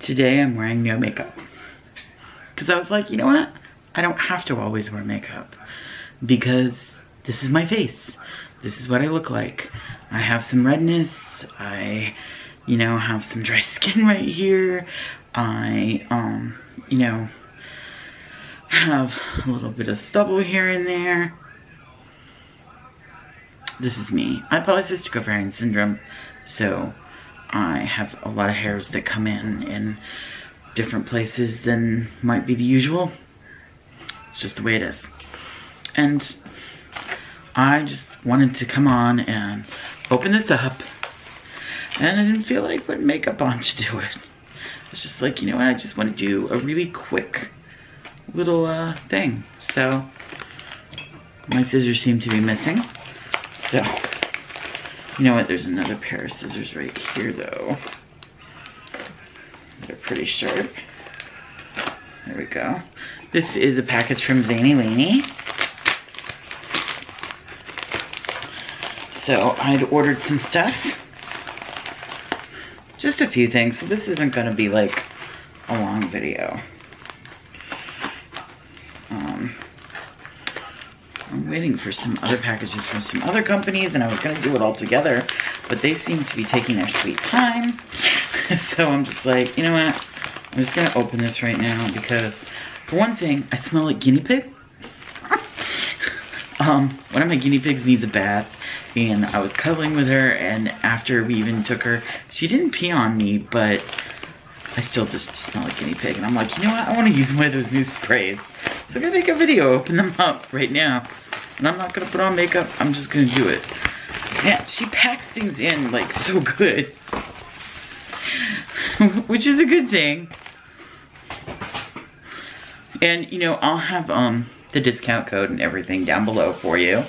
Today I'm wearing no makeup. Because I was like, you know what? I don't have to always wear makeup. Because this is my face. This is what I look like. I have some redness. I, you know, have some dry skin right here. I, you know, have a little bit of stubble here and there. This is me. I have polycystic ovarian syndrome, so I have a lot of hairs that come in different places than might be the usual. It's just the way it is. And I just wanted to come on and open this up, and I didn't feel like putting makeup on to do it. It's just like, you know what, I just want to do a really quick little thing. So my scissors seem to be missing. So, you know what, there's another pair of scissors right here though. They're pretty sharp. There we go. This is a package from Zaineylaney. So I'd ordered some stuff. Just a few things, so this isn't gonna be like a long video. I'm waiting for some other packages from some other companies, and I was gonna do it all together, but they seem to be taking their sweet time. So I'm just like, you know what? I'm just gonna open this right now because, for one thing, I smell like guinea pig. One of my guinea pigs needs a bath, and I was cuddling with her, and after we even took her, she didn't pee on me, but I still just smell like guinea pig. And I'm like, you know what? I want to use one of those new sprays. So I'm gonna make a video, open them up right now. And I'm not gonna put on makeup, I'm just gonna do it. Man, she packs things in like so good. Which is a good thing. And you know, I'll have the discount code and everything down below for you.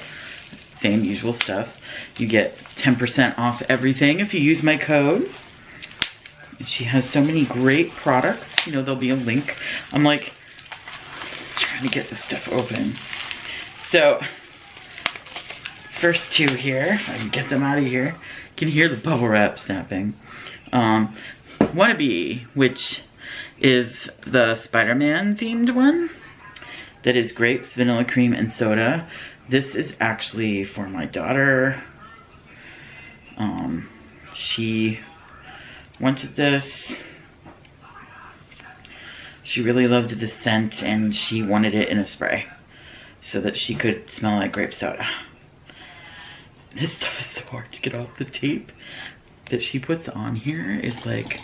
Same usual stuff. You get 10% off everything if you use my code. And she has so many great products. You know, there'll be a link. I'm like trying to get this stuff open. So, first two here, if I can get them out of here. You can hear the bubble wrap snapping. Wannabe, which is the Spider-Man themed one. That is grapes, vanilla cream, and soda. This is actually for my daughter. She wanted this. She really loved the scent, and she wanted it in a spray so that she could smell like grape soda. This stuff is so hard to get off. The tape that she puts on here is like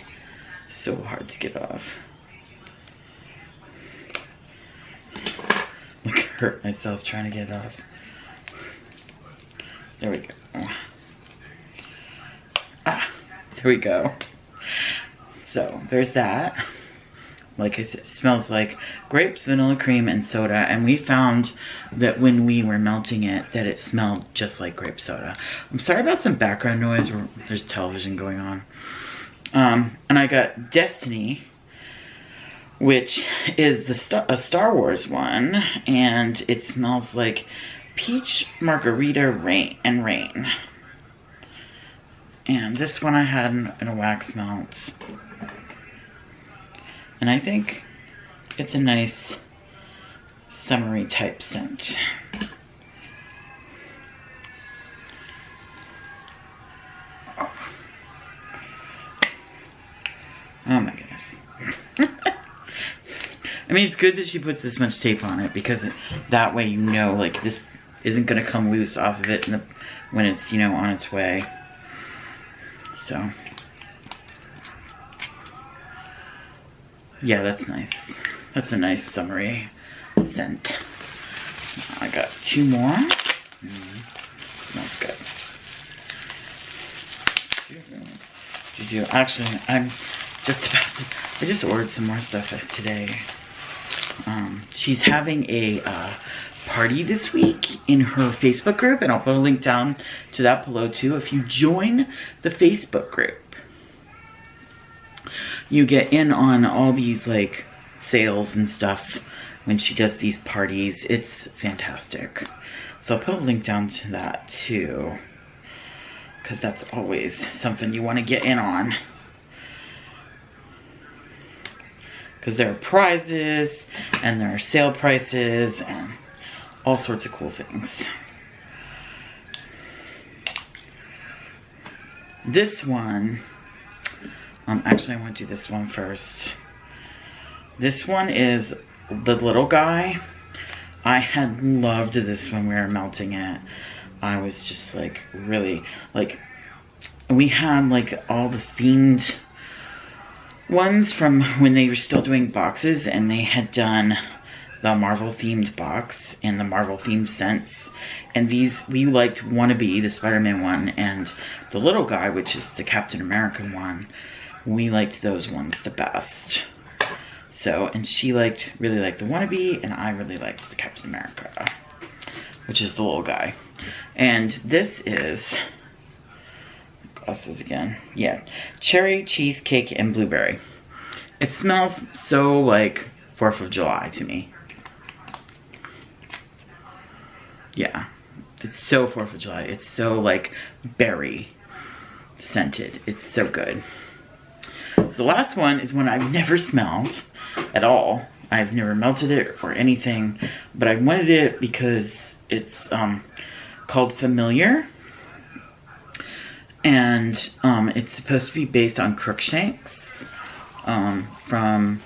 so hard to get off. Like, I hurt myself trying to get it off. There we go. Ah, there we go. So there's that. Like I said, it smells like grapes, vanilla cream, and soda. And we found that when we were melting it, that it smelled just like grape soda. I'm sorry about some background noise. There's television going on. And I got Destiny, which is a Star Wars one. And it smells like peach, margarita, rain. And this one I had in a wax melt. And I think it's a nice summery type scent. Oh my goodness. I mean, it's good that she puts this much tape on it because that way you know, like, this isn't gonna come loose off of it when it's, you know, on its way. So. Yeah, that's nice. That's a nice summery scent. I got two more. Smells good. Actually, I'm just about to, I just ordered some more stuff today. She's having a party this week in her Facebook group, and I'll put a link down to that below too. If you join the Facebook group, you get in on all these like sales and stuff when she does these parties. It's fantastic. So I'll put a link down to that too, because that's always something you want to get in on. because there are prizes and there are sale prices and all sorts of cool things. This one, actually I want to do this one first. This one is the little guy. I had loved this when we were melting it. I was just like really like, we had like all the themed ones from when they were still doing boxes, and they had done the Marvel themed box and the Marvel themed scents. And these, we liked Wannabe, the Spider-Man one, and the little guy, which is the Captain America one. We liked those ones the best. So, and she really liked the Wannabe, and I really liked the Captain America, which is the little guy. And this is, glasses again, yeah, cherry, cheesecake, and blueberry. It smells so like 4th of July to me. Yeah, it's so 4th of July. It's so like berry scented. It's so good. So the last one is one I've never smelled at all. I've never melted it or anything, but I wanted it because it's called Familiar, and it's supposed to be based on Crookshanks from,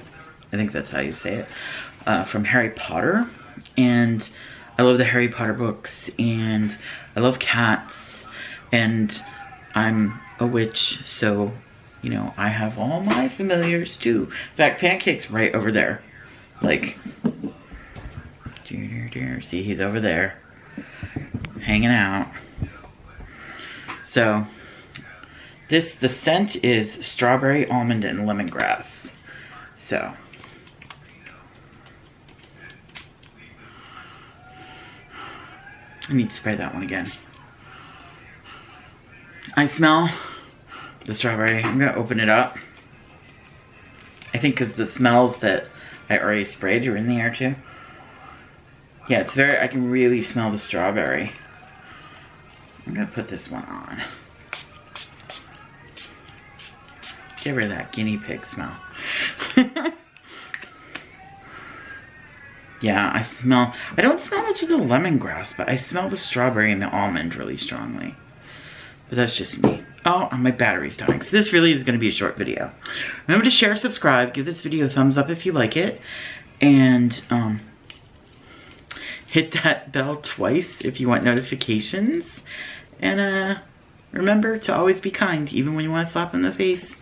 I think that's how you say it, from Harry Potter. And I love the Harry Potter books, and I love cats, and I'm a witch, so you know, I have all my familiars too. In fact, Pancake's right over there. Like, see, he's over there, hanging out. So, the scent is strawberry, almond, and lemongrass. So, I need to spray that one again. I smell the strawberry. I'm gonna open it up. I think because the smells that I already sprayed are in the air too. Yeah, it's very, I can really smell the strawberry. I'm gonna put this one on. Get rid of that guinea pig smell. Yeah, I don't smell much of the lemongrass, but I smell the strawberry and the almond really strongly. But that's just me. Oh, my battery's dying. So this really is going to be a short video. Remember to share, subscribe, give this video a thumbs up if you like it, and hit that bell twice if you want notifications. And remember to always be kind, even when you want to slap in the face.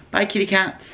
Bye, kitty cats.